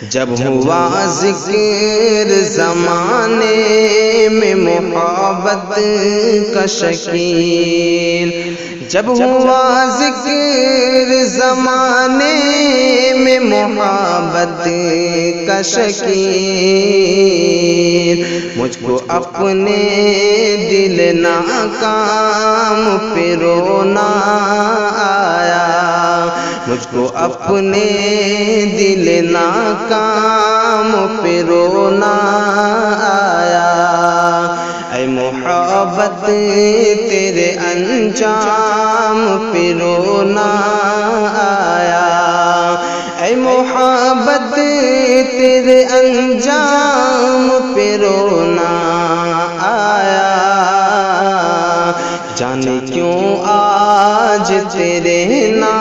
जब हुआ ज़िक्र ज़माने में मोहब्बत का शकील, जब हुआ ज़िक्र ज़माने में मोहब्बत का शकील, मुझको अपने दिल नाकाम पे रोना आया, मुझको अपने दिल नाकाम पे रोना आया। ऐ मोहब्बत तेरे अंजाम पे रोना आया, ऐ मोहब्बत तेरे अंजाम पे रोना आया। जाने क्यों आज तेरे नाम